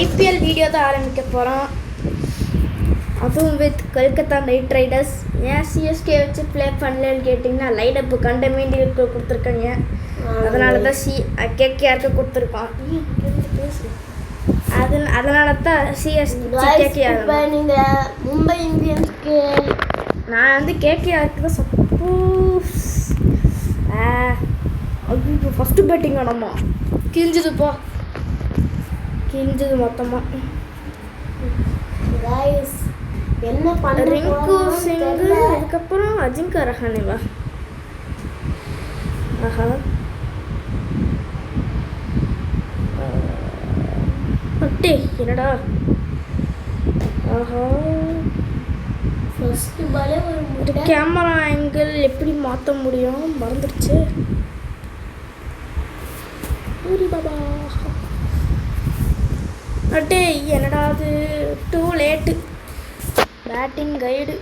IPL video தான் ஆரம்பிக்க போகிறோம். அதுவும் வித் கொல்கத்தா நைட் ரைடர்ஸ். ஏன் சிஎஸ்கே வச்சு ப்ளே பண்ணலன்னு கேட்டிங்கன்னா லைட் அப்பு கண்டமேண்டிக்கு கொடுத்துருக்காங்க. அதனால தான் கேகேஆருக்கு கொடுத்துருக்கோம். அதனால தான் சிஎஸ்கே. நீங்கள் மும்பை இந்தியன்ஸ்க்கு நான் வந்து கேகேஆருக்கு தான் சப்போஸ். ஐயோ ஃபஸ்ட்டு பேட்டிங் வேணாமா, கிழிஞ்சுதுப்பா, கிழிஞ்சது மொத்தமாக. என்ன பண்ண ரிங்கு சிங்கு அதுக்கப்புறம் அஜிங்கா ரஹானேவா. ஆஹா அட்டே என்னடா. ஆஹா ஃபர்ஸ்ட் பாலே ஒரு கேமரா ஆங்கிள் எப்படி மாற்ற முடியும் மறந்துடுச்சு. பாபா அட்டே என்னடா அது டூ லேட்டு பேட்டிங் கைடு.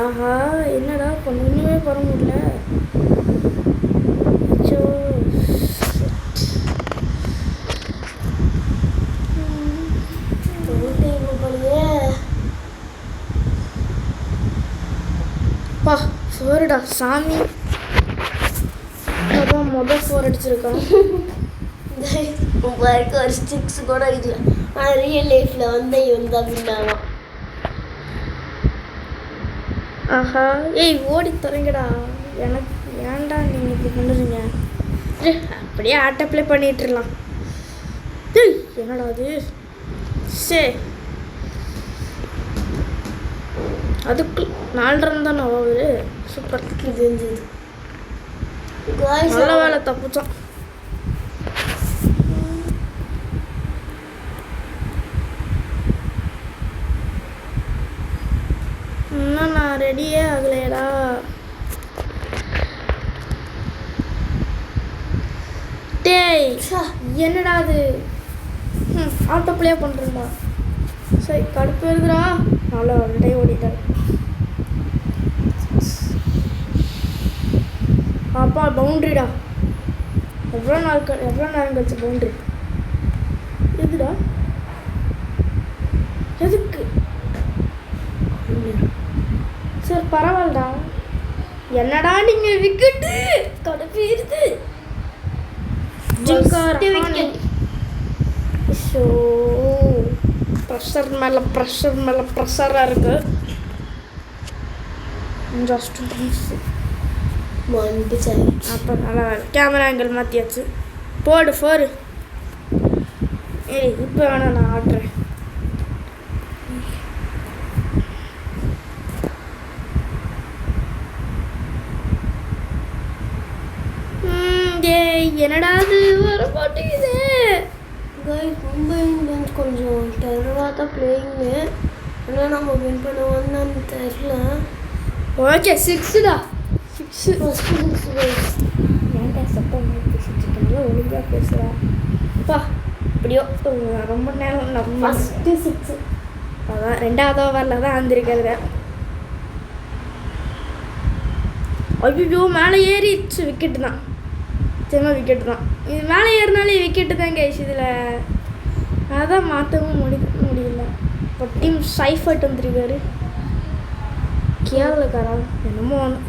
ஆஹா என்னடா ஒன்றுமே பண்ண முடியல. பா ஃபோர்டா சாமி, அதான் மொதல் ஃபோர் அடிச்சிருக்கான். உங்களுக்கு ஒரு ஸ்டிக்ஸ் கூட அடிக்கல. ஆனால் ரியல் லைஃப்பில் வந்து இவன் தான் வின்னாவான். ஆஹா ஏய் ஓடி தொடங்கடா. எனக்கு ஏன்டா நீங்கள் இப்படி பண்ணுறீங்க? அப்படியே ஆட்டோ ப்ளே பண்ணிட்டுருலாம். ஏய் என்னடா அது சே, அதுக்கு 4 ரன் தானே ஆகுது. சூப்பர், இது நல்ல வேலை தப்புச்சான். இன்னும் நான் ரெடியே ஆகலையடா. டேய் என்னடா அது ஆட்டோ ப்ளே பண்ணுறேன்டா. சரி கடுப்பு எழுதுடா. நல்லா டே ஓடிட்டார். அப்பா பவுண்ட்ரிடா. எவ்வளோ நேரம் கழிச்சு பவுண்ட்ரி. எதுடா எதுக்கு சார் பரவாயில்லடா. என்னடா நீங்கள் விக்கெட்டு கடுப்பிடுது. ஸோ ப்ரெஷர் மேலே ப்ரெஷராக இருக்குது. ஜஸ்ட் அப்போ நல்லா கேமரா ஆங்கிள் மாற்றியாச்சு. போடு ஃபோரு. ஏய் இப்போ வேணாம் நான் ஆடுறேன். என்னடா அது வர மாட்டேங்குது. மும்பை இந்தியன்ஸ் கொஞ்சம் டெரராக தான் பிளேயிங்கு. ஆனால் நம்ம வின் பண்ணுவோன்னு தெரில. ஓகே 6டா 6 ஃபஸ்ட்டு 6 ஏன்டா சத்தம் பேசிட்டுருக்கீங்களா? ஒழுங்காக பேசுகிறா அப்பா. இப்படியோ ரொம்ப நேரம் நம்ம ஃபஸ்ட்டு 6 அதான் 2வது ஓவரில் தான் வந்திருக்கிறத. ஐயோ மேலே ஏறிடுச்சு. விக்கெட்டு தான், சின்ன விக்கெட்டு தான். இது மேலே ஏறினாலே விக்கெட்டு தான் கைஸ். இதில் அதான் மாற்றவும் முடியல. இப்போ டீம் சைஃபர்ட் வந்துருக்காரு. கேரளக்காரா என்னமோ ஒன்று.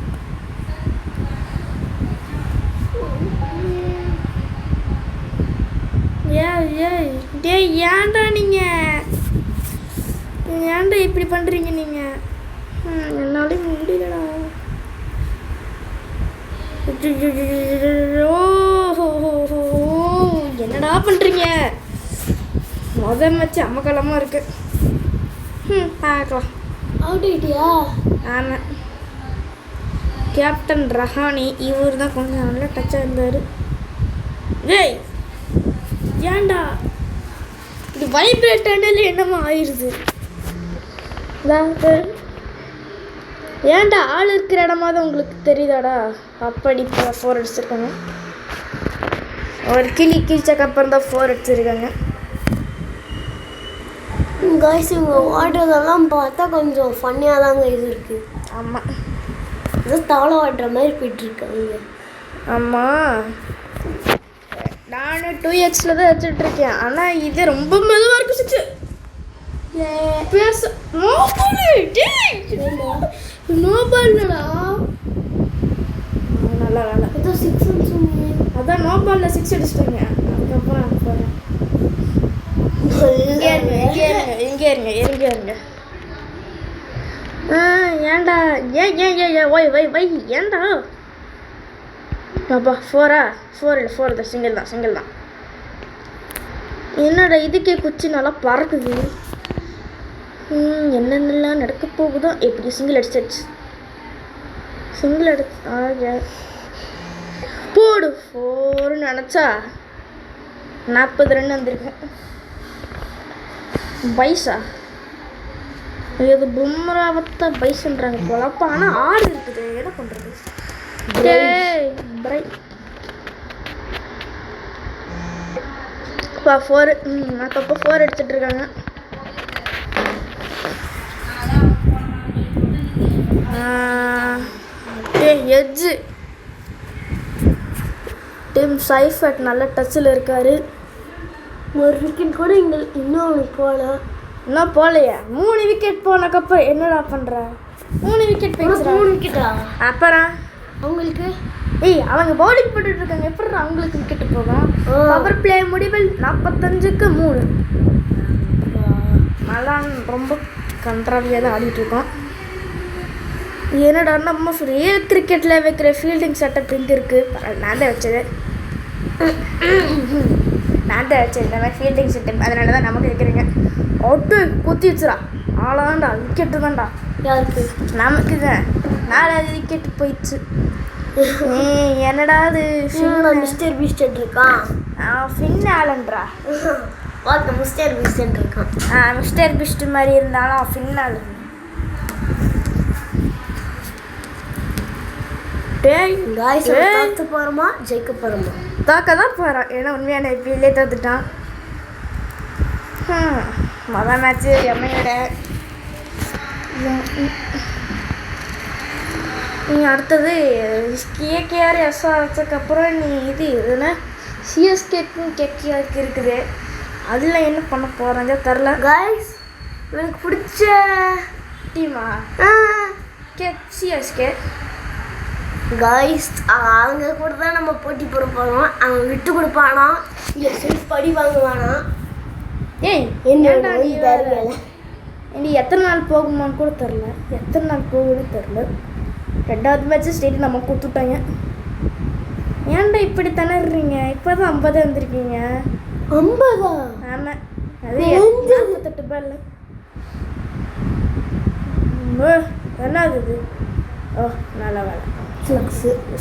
ஏன்டா நீங்கள் ஏன்டா இப்படி பண்ணுறீங்க நீங்கள்? என்னாலே முடியலடா. என்னடா பண்ணுறீங்க? முதல் மேட்ச் அம்மக்கலமாக இருக்கு. பார்க்கலாம். அவுட் ஆயிட்டியா? ஆமாம், கேப்டன் ரஹானி இவர் தான் கொஞ்சம் நல்லா டச்சாக இருந்தார். ஏய் ஏன்டா இது வைப்ரேட் ஆனால என்னமோ ஆயிடுது. ஏன்டா ஆள் இருக்கிற இடமா தான் உங்களுக்கு தெரியுதாடா? அப்படி இப்போ 4 அடிச்சிருக்காங்க. ஒரு கிழிச்சக்கப்புறம் தான் 4 அடிச்சிருக்காங்க. காய்ஸ் இவங்க ஓடுறதெல்லாம் பார்த்தா கொஞ்சம் ஃபன்னியாக தாங்க இது இருக்குது. ஆமாம், ஏதோ தவளை ஓடுற மாதிரி போயிட்டுருக்காங்க. ஆமாம் நான் 2xல தான் வச்சுட்டு இருக்கேன். ஆனால் இது ரொம்ப மெதுவாக இருக்கு சிக்ஸ். பேச நோபால்டா. நல்லா வேலை. ஏதோ 6 சொன்னீங்க. அதான் நோபாலில் 6 அடிச்சிட்டேங்க. அதுக்கப்புறம் போகிறேன். இங்கே இருங்க. ஏன்டா ஏன் வை ஏன்டா அப்பா 4 தான். சிங்கிள் தான். என்னடா இதுக்கே குச்சி நல்லா பறக்குது. என்னென்னலாம் நடக்க போகுதோ. எப்படி சிங்கிள் அடிச்சு போடு 4 நினச்சா 40 ரன் வந்திருக்கேன். பைசா இது பும்ராவத்தை பைசன்றாங்க போலப்பா. ஆனால் 6 இருக்குது. என்ன பண்ணுறது? இப்போ 4 அப்பப்போ 4 எடுத்துட்டு இருக்காங்க. எட்ஜு டீம் சைஃபட் நல்ல டச்சில் இருக்காரு. ஒரு விக்கெட் கூட இன்னும் அவனுக்கு போகலாம். இன்னும் போகலையா? 3 விக்கெட் போனக்கப்புறம் என்னடா பண்ணுற? 3 விக்கெட் போயிடுச்சு. 3 விக்கெட்டா? அப்புறம் அவங்களுக்கு அவங்க பவுலிங் போட்டுட்டு இருக்காங்க. எப்படி அவங்களுக்கு விக்கெட்டு போகும்? பவர் பிளே முடிவில் 45க்கு 3. நல்லா ரொம்ப கண்ட்ராவியாக தான் ஆடிட்டு இருக்கோம். என்னடா நம்ம ரியல் கிரிக்கெட்டில் வைக்கிற ஃபீல்டிங் செட்டப் எங்கே இருக்குது? நான் தான் வச்சேன் இந்த மாதிரி ஃபீல்டிங் செட்டப். அதனால தான் நமக்கு இருக்கிறீங்க. ஒட்டு குத்தி வச்சுடா. ஆளாண்டா விக்கெட்டு தான்டா. யாருக்கு? நமக்கு தான் 4 விக்கெட்டு போயிடுச்சு. என்னடா அது? மிஸ்டர் பீஸ்ட் இருக்கான். ஃபின் ஆலன்றா. மிஸ்டர் பீஸ்ட் இருக்கான். மிஸ்டர் பீஸ்ட் மாதிரி இருந்தாலும் ஃபின் ஆலன். தோற்க போகிறோமா ஜெயிக்க போகிறோமா? தோக்க தான் போகிறான். ஏன்னா உண்மையான ஐபிஎல்லே தோத்துட்டான். மொதல் மேட்ச்சு எம்ஐயோட. நீ அடுத்தது கேகேஆர் எஸ்ஆர்ஹெச்சுக்கப்புறம் நீ இதுனா சிஎஸ்கேக்கும் கேகேஆருக்கு இருக்குது. அதில் என்ன பண்ண போகிறாங்க தெரில. காய்ஸ் எனக்கு பிடிச்ச டீமா சிஎஸ்கே. காய்ஸ் அவங்க கூட தான் நம்ம போட்டி போட போகிறோம். அவன் விட்டு கொடுப்பானா இல்லை செல்ஃப் படி வாங்குவானா? என்னடா நீ தெரியல. நீ எத்தனை நாள் போகுமான்னு கூட தெரில. எத்தனை நாள் போகுதுன்னு தெரில. 2வது மேட்ச்சு ஸ்டேட் நம்ம கொடுத்துட்டாங்க. ஏன்டா இப்படி திணறீங்க? இப்போ தான் 50 வந்திருக்கீங்க. 50? ஆமாம். அது 48 பால். என்ன ஆகுது? நல்ல வேலை.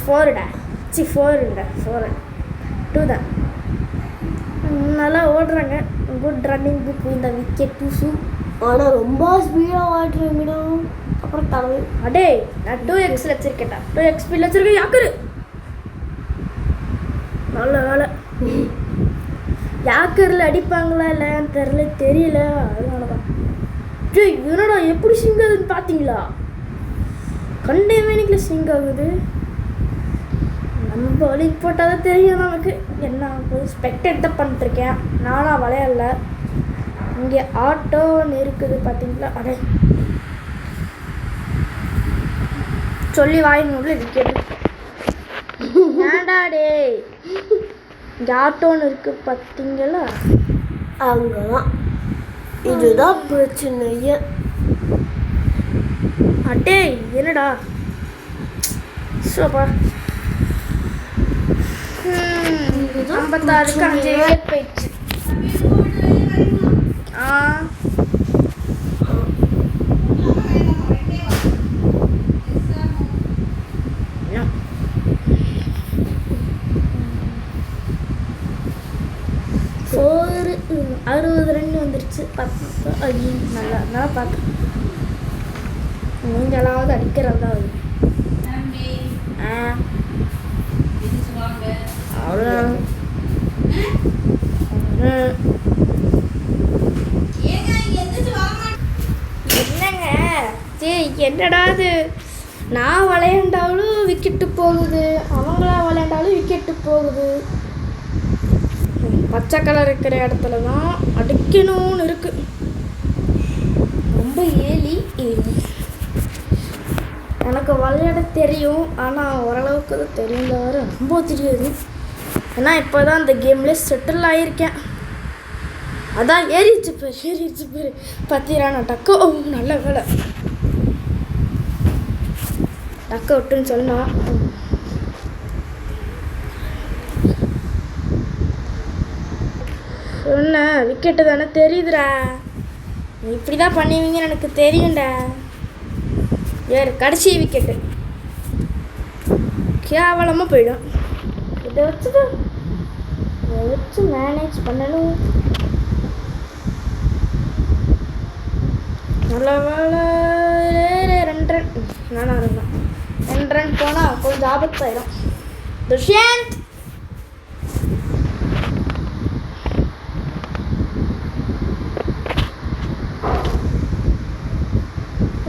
4டா 2 தான். நல்லா ஓடுறாங்க. குட் ரன்னிங் புக் இந்த விக்கெட் டூஸு. ஆனால் ரொம்ப ஸ்பீடாக ஓடுறீங்கடா. அப்புறம் தலை அடே நான் 2x வச்சிருக்கேன்டா. 2x ஸ்பீட் வச்சிருக்கேன். யாக்கரு நல்ல வேலை. யாக்கரில் அடிப்பாங்களா இல்லைன்னு தெரியல. அதனால தான். என்னடா எப்படி சிங் ஆகுதுன்னு பார்த்தீங்களா? கண்டே மேனிக்கில் சிங் ஆகுது. நம்ம பவுலிங் போட்டால் தான் தெரியும் நமக்கு என்ன ஆகுது. ஸ்பெக்டேட் தான் பண்ணிட்டுருக்கேன். நானாக விளையாடல. இங்கே ஆட்டோன்னு இருக்குது பார்த்தீங்களா? அடே சொல்லி வாங்கினுள்ள விக்கெட். ஏன்டா டே இங்கே ஆட்டோன்னு இருக்குது பார்த்தீங்களா? அவங்க தான். இதுதான் பிரச்சனையே. அடே என்னடா சோப்பா. 56க்கு 5 விக்கெட் போயிடுச்சு. ஒரு 60 ரன் வந்துருச்சு. 10 நல்லா நல்லா பார்த்தேன். நீங்களாவது அடிக்கிறதா அது. அவ்வளோதான். என்னங்க என்னடா அது? நான் விளையாண்டாலும் விக்கெட்டு போகுது, அவங்களா விளையாண்டாலும் விக்கெட்டு போகுது. பச்சை கலர் இருக்கிற இடத்துல தான் அடிக்கணும்னு இருக்கு. ரொம்ப ஏலி எனக்கு விளையாட தெரியும், ஆனால் ஓரளவுக்கு தான் தெரியும், தவிர ரொம்ப தெரியாது. ஏன்னா இப்போ தான் இந்த கேம்லேயே செட்டில் ஆகியிருக்கேன். அதான் ஏறிச்சு பேர் பார்த்தீரா நான் டக்கு. ஓ நல்ல வேலை டக்க விட்டுன்னு சொன்னா. சொன்ன விக்கெட்டு தானே தெரியுதுடா, இப்படி தான் பண்ணுவீங்கன்னு எனக்கு தெரியும்டா. வேறு கடைசி விக்கெட்டு கேவலமாக போயிடும். இதை வச்சு மேனேஜ் பண்ணணும். நல்ல வேலை 2 ரன் நானா இருந்தேன். 2 ரன் போனால் கொஞ்சம் ஆபத்தாயிடும். துஷ்யந்த்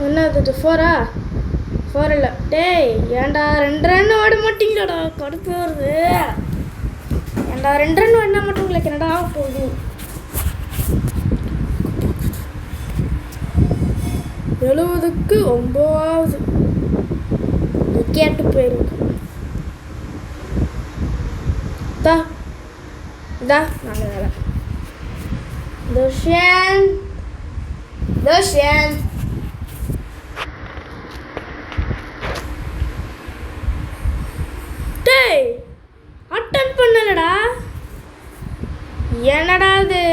என்னது 4 இல்லை. டேய் ஏன்டா 2 ரன் ஓட மாட்டீங்களாடா, கடுப்பு வருது. ஏன்டா 2 ரன் ஓடினா மட்டும் உங்களுக்கு என்னடா போகுது? 70க்கு 9வது விக்கெட்டு போயிருக்கு. இதா நல்ல வேலை. துஷ்யந்த் டேய் அட்டன் பண்ணலடா, என்னடா இது?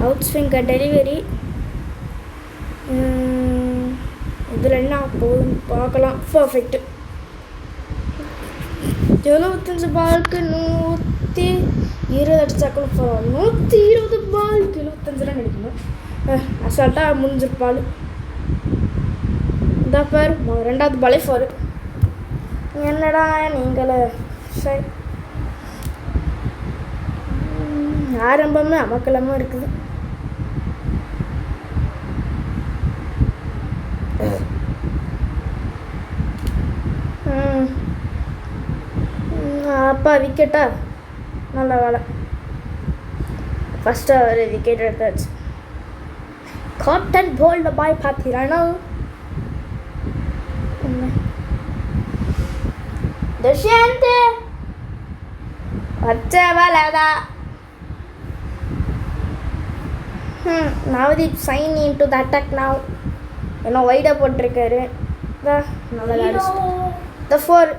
Out swing delivery. இதில் என்ன போதும் பார்க்கலாம். பர்ஃபெக்ட்டு. 75 பாலுக்கு 120 அடிச்சாக்களும் பரவாயில்ல. 120 பாலுக்கு 75 ரன் அடிக்கணும். அசால்ட்டாக முடிஞ்சிருப்பாள். இந்த பேர் 2வது பாலே 4. என்னடா நீங்களே சரி. ஆரம்பமே அமக்கலமாக இருக்குது. அப்பா விக்கெட்டா நல்ல வேலை. ஃபஸ்ட்டு ஒரு விக்கெட் எடுத்தாச்சு. காட்டன் போல்டு பாய் பார்த்தீங்கன்னா துஷ்யந்த் வச்ச வேலைதான். Navdeep Saini in to the attack now. என்ன வைடாக போட்டிருக்காரு. நல்லா த 4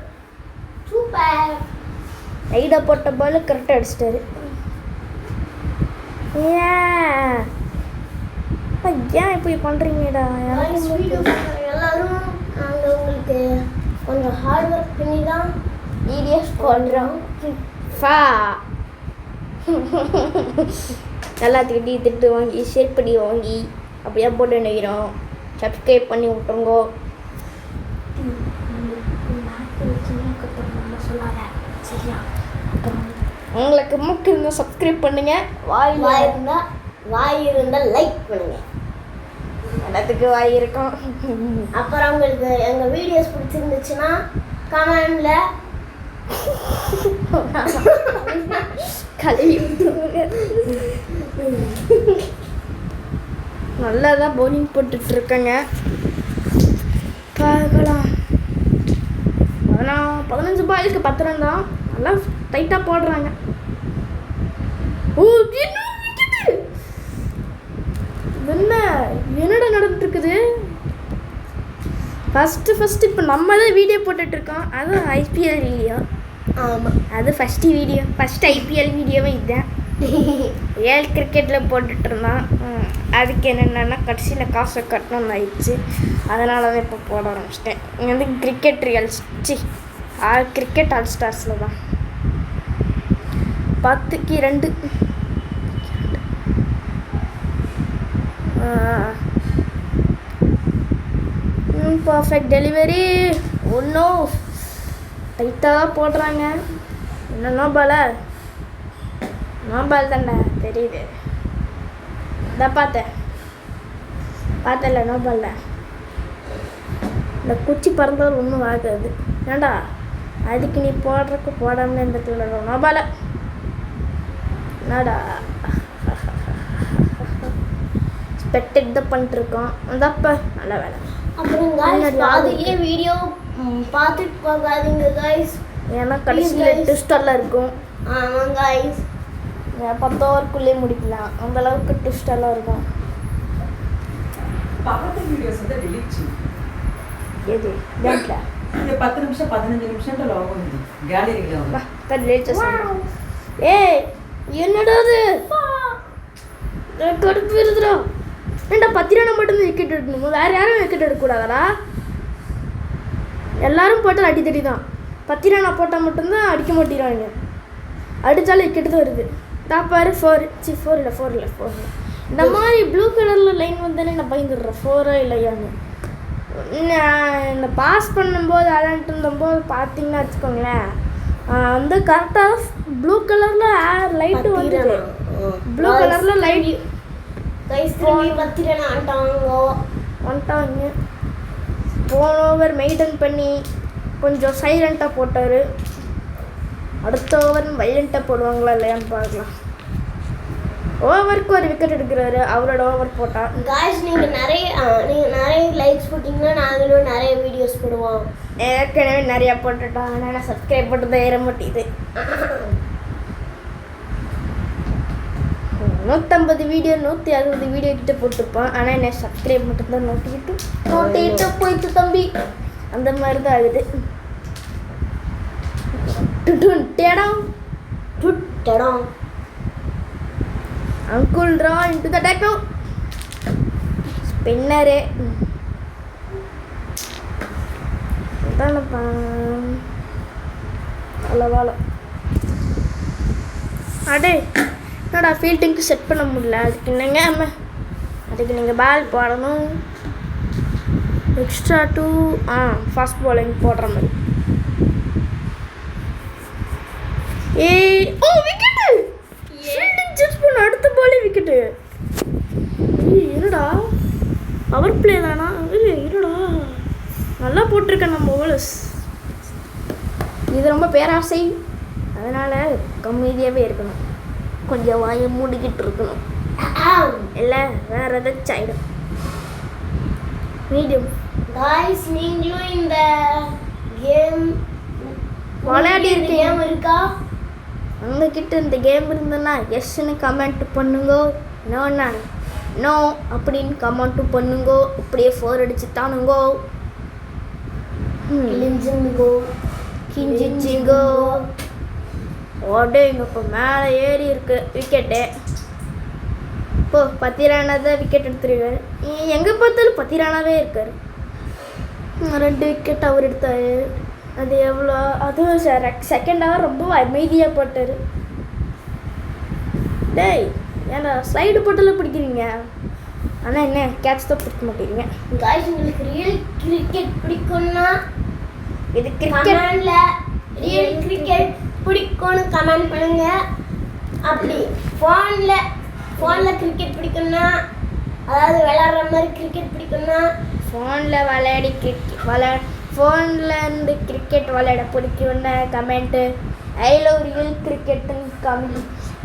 சூப்பர். வைடாக போட்ட பால் கரெக்டாக அடிச்சிட்டாரு. ஏன் இப்படி பண்ணுறீங்கடா? எல்லாரும் நாங்கள் உங்களுக்கு கொஞ்சம் ஹார்ட் ஒர்க் பண்ணி தான் வீடியோஸ் பண்ணுறோம். எல்லாத்துக்கிட்டையும் திட்டு வாங்கி ஷேர் பண்ணி வாங்கி அப்படியே போட்டு நினைக்கிறோம். சப்ஸ்கிரைப் பண்ணி விட்டுருங்கோ. உங்களுக்கு மூக்கு இருந்தால் சப்ஸ்கிரைப் பண்ணுங்க. வாய் இருந்தால் லைக் பண்ணுங்க. எல்லாத்துக்கு வாய் இருக்கும். அப்புறம் உங்களுக்கு எங்கள் வீடியோஸ் பிடிச்சிருந்துச்சுன்னா கமெண்ட்ல கழுவி நல்லா தான் பவுலிங் போட்டுட்ருக்கேங்க. பார்க்கலாம். 15 பாலுக்கு 10 ரன் தான். நல்லா டைட்டாக போடுறாங்க. ஓ என்னடா நடந்துட்டுருக்குது? ஃபஸ்ட்டு இப்போ நம்ம தான் வீடியோ போட்டுட்ருக்கோம். அதுவும் ஐபிஎல் வீடியோ. ஆமாம், அது ஃபஸ்ட்டு ஐபிஎல் வீடியோவே இதுதான். ரியல் கிரிக்கெட்டில் போட்டுட்ருந்தான். அதுக்கு என்னென்னா கடைசியில் காசை கட்டணும்னு ஆயிடுச்சு. அதனால தான் இப்போ போட ஆரம்பிச்சிட்டேன். இங்கே வந்து கிரிக்கெட் கிரிக்கெட் ஆல் ஸ்டார்ஸில் தான் 10க்கு 2. Perfect delivery. ஒன்றும் டைட்டாக போடுறாங்க. என்னென்னா பால நோபால் தானே தெரியுது. அதான் பார்த்தல நோபால்ல இந்த குச்சி பறந்தால் ஒன்றும் ஆகாது. ஏண்டா அதுக்கு நீ போடுறக்கு போடாமல் இருந்துட்டு நோபால என்னடா ஸ்பெக்டேட் தான் பண்ணிட்டுருக்கோம். அந்தப்பா நல்ல வேலை. அப்புறம் guys பாதியிலே வீடியோ பார்த்துட்டு போகாதீங்க guys. ஏன்னா கடைசியில் ட்விஸ்டெல்லாம் இருக்கும். ஆமாம் guys. 10 ஹவருக்குள்ளே முடிக்கலாம். அந்த அளவுக்கு ட்விஸ்டெல்லாம் இருக்கும். பக்கத்து வீடியோஸ் வந்து delete செய். எது கேட்ல இந்த 10 நிமிஷம் 15 நிமிஷம்ல லாக் ஆகுது கேலரியில வந்து. வா delete செய்யலாம். ஏய் என்னடா இது? கடுப்பு இருக்குடா. ஏண்டா 10 ரன் மட்டும் விக்கெட் எடுக்கணும். வேற யாரும் விக்கெட் எடுக்க கூடாதடா. எல்லாரும் போட்டால் அடி தடி தான். 10 ரன் போட்டால் மட்டும்தான் அடிக்க மாட்டேங்கிறாங்க. அடித்தாலும் விக்கெட்டு தான் வருது. தாப்பாரு 4 இல்லை. இந்த மாதிரி ப்ளூ கலரில் லைன் வந்தாலே நான் பயந்துடுறேன். 4 இல்லையான்னு. இந்த பாஸ் பண்ணும்போது விளையாண்டு இருந்தபோது பார்த்தீங்கன்னா வச்சுக்கோங்களேன், வந்து கரெக்டாக ப்ளூ கலரில் லைட்டு வந்துது. ப்ளூ கலரில் லைட் guys திரும்பி 10 ரன் வந்துட்டாங்க. போன ஓவர் மெயின்டைன் பண்ணி கொஞ்சம் சைலண்ட்டாக போட்டார். அடுத்த ஓவர் வைலண்ட்டாக போடுவாங்களா இல்லையான்னு பார்க்கலாம். ஓவருக்கு ஒரு விக்கெட் எடுக்கிறாரு. அவரோட ஓவர் போட்டால் guys நீங்கள் நிறைய லைக்ஸ் போட்டிங்கன்னா நாங்களும் நிறைய வீடியோஸ் போடுவோம். ஏற்கனவே நிறையா போட்டுட்டோம். ஆனால் சப்ஸ்கிரைப் போட்டு தான் ஏற மாட்டேங்குது. 150 வீடியோ 160 வீடியோ கிட்ட போட்டுருப்பான். ஆனால் என்ன சப்ஸ்கிரைப் மட்டும்தான் நோட்டிக்கிட்டு போயிட்டு தம்பி. அந்த மாதிரி தான் ஆகுது. அங்குள் ட்ரா இன்டு த டேக்கோ ஸ்பின்னரு அதானப்பா அவ்வளோ அடே என்னடா ஃபீல்டிங்க்கு செட் பண்ண முடியல. அதுக்கு என்னங்க அதுக்கு நீங்கள் பால் போடணும். எக்ஸ்ட்ரா 2 ஃபாஸ்ட் பாலிங் போடுற மாதிரி. விக்கெட்டு ஃபீல்டிங் ஜட்ஜ் பண்ண அடுத்த பாலே விக்கெட்டு. என்னடா பவர் பிளே தானா? என்னடா நல்லா போட்டிருக்கேன் நம்ம ஓவர்ஸ். இது ரொம்ப பேராசை. அதனால் கம்மியாகவே இருக்கணும். கொஞ்சம் வாயை மூடிக்கிட்டு இருக்கணும். இல்லை வேறு ஏதாச்சும் ஆகிடும். மீடியம் guys நீங்களும் இந்த கேம் விளையாடி இருக்கீங்க இருக்கா? உங்ககிட்ட இந்த கேம் இருந்ததுன்னா எஸ்ன்னு கமெண்ட் பண்ணுங்க. நோண்ணா நோ அப்படின்னு கமெண்ட்டும் பண்ணுங்க. அப்படியே 4 அடிச்சு தானுங்கோ. கிஞ்சிச்சிங்கோ ஓடேங்க. இப்போ மேலே ஏறி இருக்கு விக்கெட்டு. இப்போ 10 ரனாக தான் விக்கெட் எடுத்துருக்காரு. எங்கே பார்த்தாலும் 10 ரனாகவே இருக்கார். 2 விக்கெட் அவர் எடுத்தார். அது எவ்வளோ? அதுவும் செகண்ட் ஹவர் ரொம்ப அமைதியாக போட்டார். டேய் ஏன்னா ஸ்லைடு போட்டெல்லாம் பிடிக்கிறீங்க. ஆனால் என்ன கேட்ச் தான் பிடிக்க மாட்டேங்கிறீங்க. guys உங்களுக்கு ரியல் கிரிக்கெட் பிடிக்கும்னா இது கிரிக்கெட்டில் ரியல் கிரிக்கெட் பிடிக்கும்னு கமெண்ட் பண்ணுங்க. அப்படி ஃபோனில் கிரிக்கெட் பிடிக்கும்னா, அதாவது விளையாடுற மாதிரி கிரிக்கெட் பிடிக்கும்னா, ஃபோனில் இருந்து கிரிக்கெட் விளையாட பிடிக்கும்னா கமெண்ட்டு ஐ லவ் ரியல் கிரிக்கெட்டுன்னு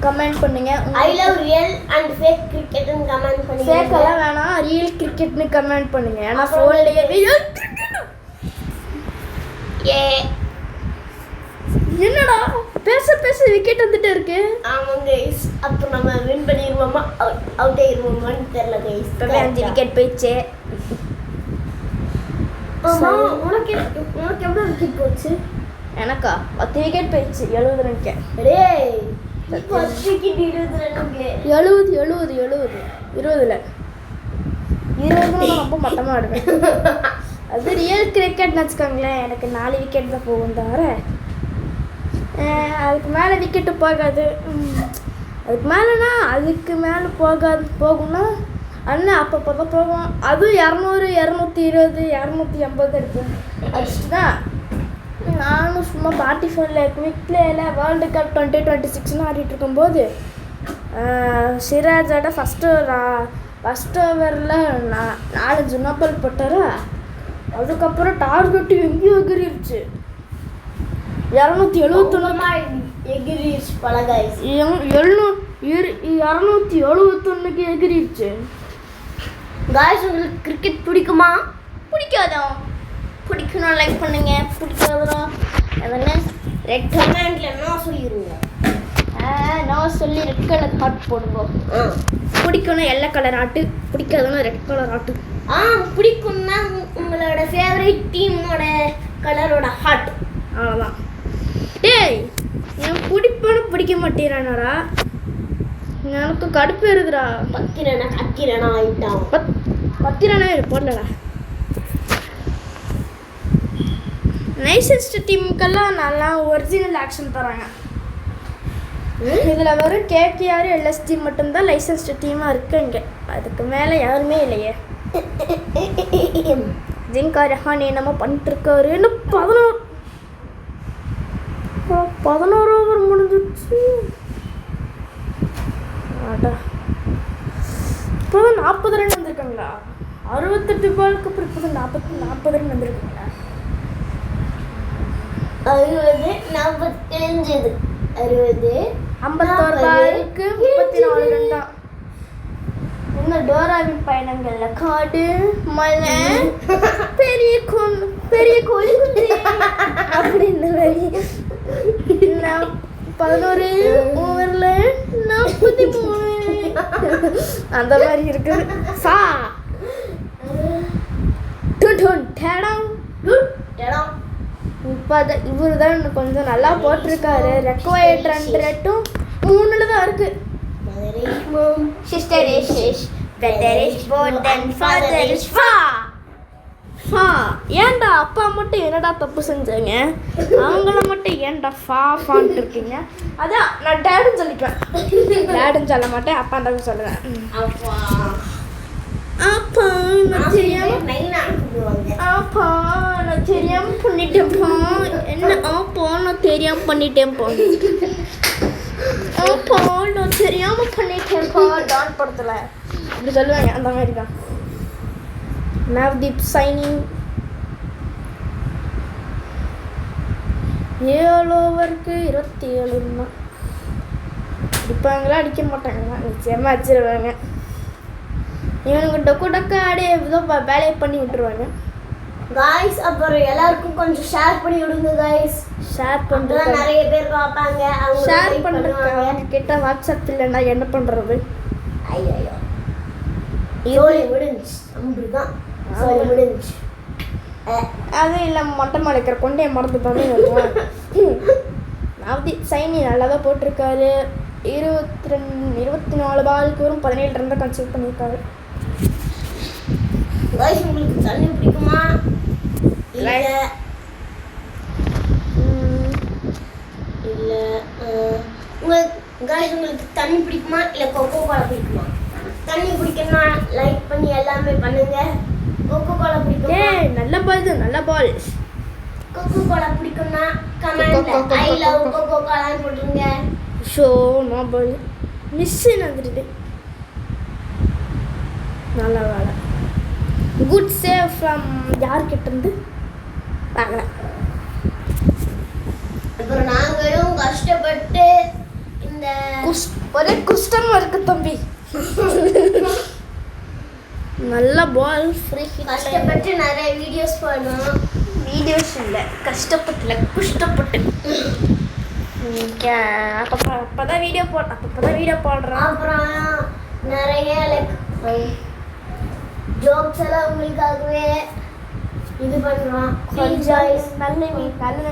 கமெண்ட் பண்ணுங்க. I love real and fake கிரிக்கெட்னு கமெண்ட் பண்ணுங்க. ஃபேக்கெல்லாம் வேணாம், ரியல் கிரிக்கெட்னு கமெண்ட் பண்ணுங்க. ஏன்னா ஃபோன்லேயே ரியல் கிரிக்கெட். என்னடா பேச விக்கெட் வந்துட்டே இருக்கு. ஆமாம் கைஸ். அப்போ நம்ம வின் பண்ணிடுவோமா அவுட் ஆயிடுவோமான்னு தெரியல கைஸ். இப்போ 5 விக்கெட் போயிடுச்சு. உனக்கு எவ்வளோ விக்கெட் போச்சு? எனக்கா 10 விக்கெட் போயிடுச்சு. 70 ரன்க்கு. டேய் 10 விக்கெட் 20 ரன்னுக்கு 70 20ல் 20 ரொம்ப மட்டமாக ஆடுவேன். அது ரியல் கிரிக்கெட்னு வச்சுக்கோங்களேன். எனக்கு 4 விக்கெட் தான் போகும் தவிர அதுக்கு மேலே விக்கெட்டு போகாது. அதுக்கு மேலே போகும்னா அண்ணன் அப்பப்போ தான் போகும். அதுவும் 200 220 280 இருக்கும். அடிச்சுட்டு தான் நானும் சும்மா பார்ட்டி ஃபோனில் குவிக் பிளேயில் வேர்ல்டு கப் 2026 ஆடிட்டு இருக்கும்போது சிராஜோட ஃபஸ்ட் ஓவரில் 4 நோபல் போட்டார். அதுக்கப்புறம் டார்கெட்டு எங்கேயோ எகிரிடுச்சு. 271 எகிரிச்சு பல கைஸ். 271க்கு எகிரிடுச்சு. காய்ஸ் உங்களுக்கு கிரிக்கெட் பிடிக்குமா? பிடிக்காதோ? பிடிக்கணும் லைக் பண்ணுங்க. பிடிக்காதோ எதனா ரெட் கமெண்ட்ல என்ன சொல்லிடுங்க. நான் சொல்லி ரெட் கலர் ஹார்ட் போடுங்க. பிடிக்கணும் எல்லோ கலர் ஆட்டு, பிடிக்காதுன்னா ரெட் கலர் ஆட்டு. பிடிக்கும்னா உங்களோட ஃபேவரட் டீமோட கலரோட ஹார்ட். அவ்வளோதான். டேய் என் பிடிக்க மாட்டேறானாடா. எனக்கு கடுப்பு இருக்குடா. கத்திரனா ஆயிட்டான். பத்திரனா போடலடா. நைசஸ்ட் டீமுக்கெல்லாம் நல்லா ஒரிஜினல் ஆக்ஷன் தராங்க. இதில் வெறும் கேகேஆர் எல்எஸ்டி மட்டும்தான் லைசன்ஸ்டு டீமாக இருக்கு இங்கே. அதுக்கு மேலே யாருமே இல்லையே. ஜிங்கா ரஹான் என்னமோ பண்ணிட்டுருக்காரு. இன்னும் 11 ஓவர் முடிஞ்சிடுச்சு. இப்போதான் 40 ரன் வந்திருக்காங்களா? 68 பாலுக்கு அப்புறம் இப்போதான் 40 ரன் வந்திருக்காங்களா? 60 45 60 51 பாலுக்கு 34 ரன் தான். இன்னும் டோராவின் பயணங்கள்ல காடு மலை பெரிய கோழி குஞ்சு அப்படின்னு 11 ஓவரில் 43 அந்த மாதிரி இருக்குது. இப்போ இவர் தான் கொஞ்சம் நல்லா போட்டிருக்காரு. ரெக்வயர்ட் ரன் ரேட்டும் 3 தான் இருக்கு. Sister is fish, brother is boat and father is ஏன்டா அப்பா மட்டும் என்னடா தப்பு செஞ்சாங்க? அவங்கள மட்டும் ஏன்டா ஃபான்ட்டு இருக்கீங்க? அதான் நான் டேடுன்னு சொல்லிப்பேன். டேடுன்னு சொல்ல மாட்டேன், அப்பா தான் சொல்லுவேன். அப்பா நான் தெரியாம பண்ணிட்டேன்ப்பா. என்ன அப்பா நான் தெரியாம பண்ணிட்டேன்ப்பா. அப்பா நான் தெரியாம பண்ணிட்டேன்ப்பா. டான் படத்துல அப்படி சொல்லுவாங்க. அந்த மாதிரி தான். நவ்தீப் சைனிங் 7 ஓவருக்கு 27 தான். அடிப்பாங்களா அடிக்க மாட்டாங்களா? நிச்சயமாக அடிச்சிருவாங்க. இவனுக்கு டொக்கு ஆடே ஏதோ வேலையை பண்ணி விட்டுருவாங்க. காய்ஸ் அப்புறம் எல்லாருக்கும் கொஞ்சம் ஷேர் பண்ணி விடுங்க காய்ஸ். ஷேர் பண்ணுறது நிறைய பேர் பார்ப்பாங்க. ஷேர் பண்ணுறதுக்கு அவங்க கிட்ட வாட்ஸ்அப் இல்லைன்னா என்ன பண்ணுறது? ஐயோ சோழி முடிஞ்சு அப்படிதான். சோழி முடிஞ்சு அதுவும் இல்லாமல் மொட்டை மாடிக்கிற கொண்டே மறந்து தானே வருவோம். நவ்தீப் சைனி நல்லா தான் போட்டிருக்காரு. 24 பாலுக்கு வரும் 17 ரன் தான் கன்சிடர் பண்ணியிருக்காரு. உங்களுக்கு தண்ணி பிடிக்குமா? இல்லை உங்களுக்கு தண்ணி பிடிக்குமா இல்லை கொக்கோ கோலா பிடிக்குமா? தண்ணி பிடிக்கும்னா லைக் பண்ணி எல்லாமே பண்ணுங்க. கொக்கோ கோலா பிடிக்குமா? நல்ல பால். கொக்கோ கோலா பிடிக்கும்னா கமெண்ட்ல ஐ லவ் கொக்கோ கோலான்னு போட்டுருங்க. ஷோ நோ பால் மிஸ் வந்துடுது. நல்ல வேலை. குட் சேவ் ஃப்ரம் யார்கிட்ட இருந்து பார்க்கலாம். அப்புறம் நாங்களும் கஷ்டப்பட்டு இந்த ஒரே கஷ்டமா இருக்கு தம்பி. நல்ல பால் ஃப்ரீ ஹிட். கஷ்டப்பட்டு நிறைய வீடியோஸ் பண்ணோம். வீடியோஸ் இல்லை கஷ்டப்பட்டு அப்பதான் வீடியோ போடுறோம். அப்புறம் நிறைய லைக் ஜோக்ஸ் எல்லாம் உங்களுக்காகவே இது பண்ணுறோம். கொஞ்சம்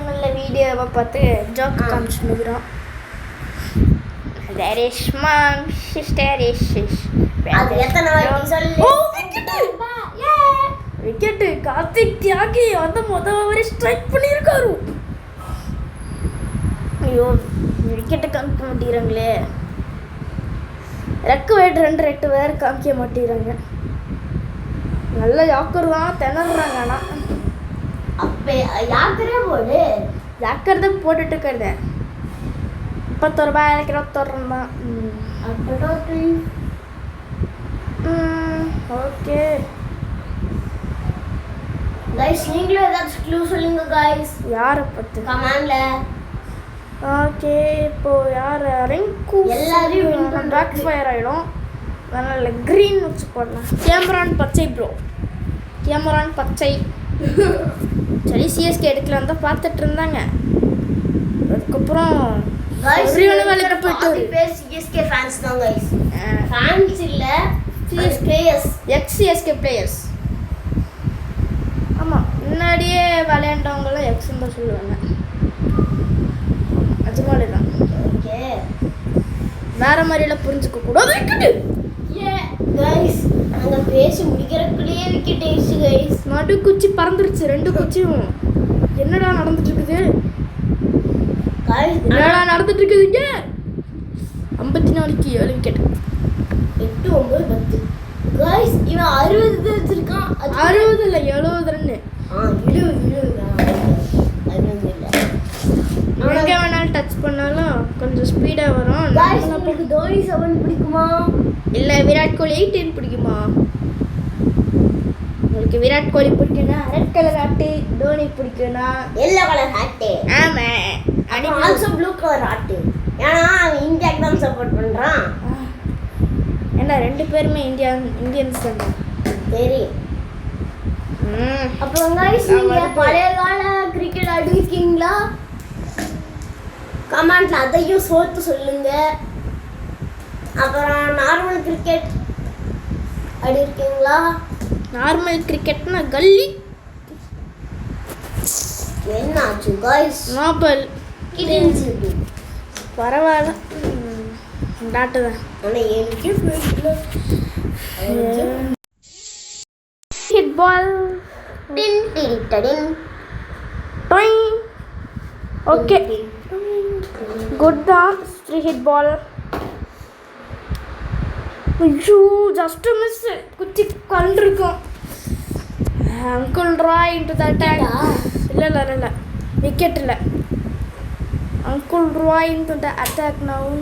நல்ல வீடியோவை பார்த்து joke காமிச்சுக்கிறோம். There is mom, sister is fish. அது எத்தனை வாட்டி சொல்லு. விக்கெட் கார்த்திக் தியாகி வந்து முதல் ஸ்ட்ரைக் பண்ணியிருக்காரு. ஐயோ விக்கெட்டு காமிக்க மாட்டேங்கிறாங்களே. ரெக்வயர்ட் ரன் ரேட்டு வேறு காமிக்க மாட்டேங்கிறாங்க. நல்ல யாக்கர் தான் திணறாங்க. ஆனால் அப்போ யாக்கரே போடு. யாக்கர் தான் போட்டுட்டு இருக்கிறத 31 ரூபாய் 21 ரன் தான். ஓகே கைஸ் நீங்களும் ஏதாச்சும் க்ளூ சொல்லுங்க கைஸ் யாரை பற்றி கமெண்ட்ல. ஓகே இப்போ யார் ரிங்கு எல்லாரையும் win பண்றதுக்கு. பேக் ஃபயர் ஆகிடும் அதனால் க்ரீன் வச்சு போடலாம். கேமரான் பச்சை ப்ரோ, கேமரான் பச்சை. சரி சிஎஸ்கே எடுக்கலாம் தான் பார்த்துட்டு இருந்தாங்க. அதுக்கப்புறம் சரியான வேலைக்கு போயிட்டு பேர் சிஎஸ்கே ஃபேன்ஸ் தான் கைஸ். ஃபேன்ஸ் இல்ல பிளேயர்ஸ், எக்ஸ்சிஎஸ்கே பிளேயர்ஸ். ஆமாம் முன்னாடியே விளையாண்டவங்களாம் எக்ஸ்ன்னு தான் சொல்லுவாங்க. அது மாதிரி தான். ஓகே வேற மாதிரிலாம் புரிஞ்சுக்க கூடாது. கைஸ் நாங்க பேசி முடிக்கிறதுக்குள்ளேயே விக்கெட் ஆயிடுச்சு கைஸ். நடு குச்சி பறந்துருச்சு, 2 குச்சியும். என்னடா நடந்துட்டு இருக்குது, கைஸ் என்னடா நடந்துட்டு இருக்குதுங்க. 54க்கு 7 விக்கெட். 8 9 10 கைஸ் இவன் 60 வச்சிருக்கான். 60 இல்லை 70 ரன்னு. 60 இல்ல. எங்கே வேணாலும் டச் பண்ணாலும் கொஞ்சம் ஸ்பீடாக வரும். கைஸ் உங்களுக்கு தோனி 7 பிடிக்குமா? இல்லை விராட் கோலி 18 பிடிக்குமா? உங்களுக்கு விராட் கோலி பிடிக்குன்னா ரெட் கலர் ஹாட்டு, தோனி பிடிக்குன்னா எல்லோ கலர் ஹாட். ஆமாம் அப்புறம் ஆல்சோ ப்ளூ கலர் ஹாட். ஏன்னா அவன் இந்தியாக்கு தான் சப்போர்ட் பண்றான். ஏன்னா 2 பேருமே இந்தியன்ஸ் தானே. சரி அப்புறம் கைஸ் நீங்க பழைய கால கிரிக்கெட் ஆடிருக்கீங்களா? கமெண்ட்ல அதையும் சேர்த்து சொல்லுங்க. அப்புறம் நார்மல் கிரிக்கெட் ஆடிருக்கீங்களா? நார்மல் கிரிக்கெட்னா கல்லி. என்னாச்சு கைஸ்? நார்மல் கிழிஞ்சு பரவாயில்ல, டாட்டு தான். ஆனா எனக்கு ஹிட் பால் டின் டின் டின் டொய். ஓகே குட் தான். Free hit ball. ஐயோ ஜஸ்ட் மிஸ், குச்சி கண்டிருக்கும். Uncle Roy into the attack. இல்லை விக்கெட் இல்லை. Uncle Roy into the attack now.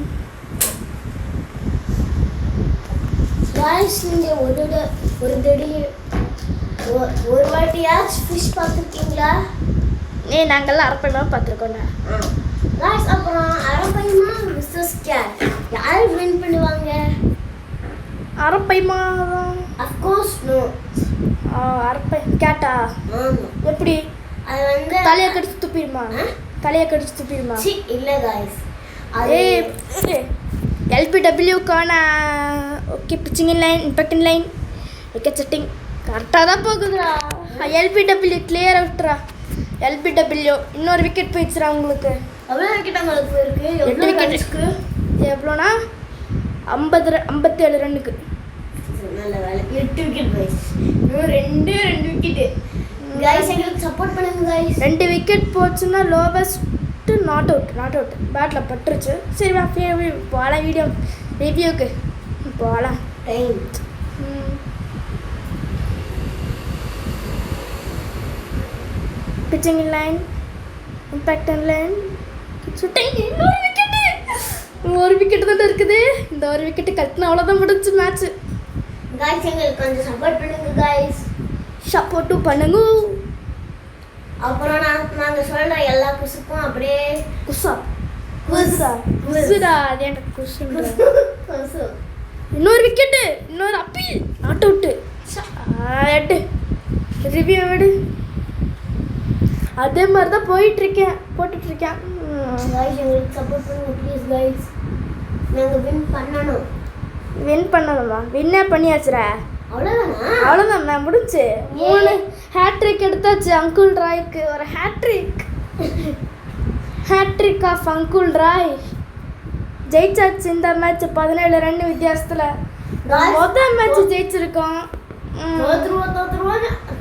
Guys நீங்க ஒரு வாட்டியாச்சும் ஃபிஷ் பார்த்துருக்கீங்களா? நாங்கள்லாம் அரப்பைமா பார்த்துருக்கோண்ணே. கைஸ் அப்புறம் அரப்பைமா விசஸ் கேட் யார் வின் பண்ணுவாங்க? அரப்பைமா தான். Of course no. அரப்பை கேட்டா ஆமா எப்படி அது வந்து தலையை கடிச்சு துப்பிடுமா? தலையை கடிச்சு துப்பிடுமா? சி இல்ல கைஸ் அது எல்பிடபிள்யூக்கான okay pitching in line, impact in line, wicket setting கரெக்டாக தான் போகுதுடா. எல்பிடபிள்யூ கிளியராக விட்டுறா. எல்பிடபிள்யூ இன்னொரு விக்கெட் போயிடுச்சுடா உங்களுக்கு. எவ்வளோ விக்கெட் உங்களுக்கு இருக்கு? 8 விக்கெட்டுக்கு எவ்வளோனா 57 ரன்னுக்கு. நல்ல வேலை 8 விக்கெட் கைஸ். இன்னும் 2 விக்கெட் கைஸ். எங்களுக்கு சப்போர்ட் பண்ணுங்க கைஸ். 2 விக்கெட் போச்சுன்னா லோவஸ்ட்டு நாட் அவுட் பேட்டில் பட்டுருச்சு. சரி வா போகலாம் வீடியோ ரிவ்யூக்கு போகலாம். Time pitching in line, impact in line, shooting. ஒரு விக்கெட்டு தான் இருக்குது. இந்த ஒரு விக்கெட்டு கட்டினா அவ்வளோதான் முடிஞ்சு மேட்ச்சு. கைஸ் எங்களுக்கு கொஞ்சம் சப்போர்ட் பண்ணுங்க கைஸ். சப்போர்ட்டும் பண்ணுங்க. அப்புறம் நாங்கள் சொல்கிற எல்லா குசுக்கும் அப்படியே குசுடா அது எனக்கு குசுன்ற. குசு இன்னொரு விக்கெட்டு, இன்னொரு அப்பீல், நாட் அவுட்டு. எட்டு ரிவ்யூ விடு. அதே மாதிரி தான் போட்டுட்ருக்கேன். கைஸ் எங்களுக்கு சப்போர்ட் பண்ணுங்க ப்ளீஸ் கைஸ். நாங்கள் வின் பண்ணணும். வின் பண்ணணுமா? வின்னே பண்ணியாச்சுரா. அவ்வளோதானா? அவ்வளோதான் நான் முடிஞ்சு 3 ஹேட்ரிக் எடுத்தாச்சு. அங்குல் ராய்க்கு ஒரு ஹேட்ரிக் ஆஃப் அங்குல் ராய். ஜெயிச்சாச்சு இந்த மேட்ச் 17 ரன் வித்தியாசத்தில். மொதல் மேட்ச் ஜெயிச்சிருக்கோம்.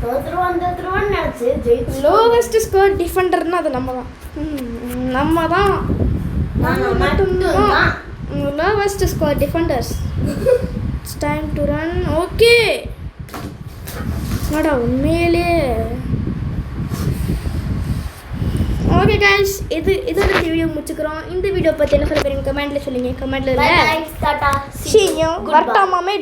தோத்துருவான்னு நினச்சி ஜெயிச்சு. லோவஸ்ட் ஸ்கோர் டிஃபெண்டர்னா அது நம்ம தான். மட்டும்தான் lowest score defenders. It's time to run. Okay உண்மையிலே ஓகே கைஸ் இதோட வீடியோ முடிச்சுக்கிறோம். இந்த வீடியோ பற்றி என்ன சொல்ல போறீங்க கமெண்ட்ல சொல்லுங்க. கமெண்ட்ல bye bye tata see you வரட்டாமாமே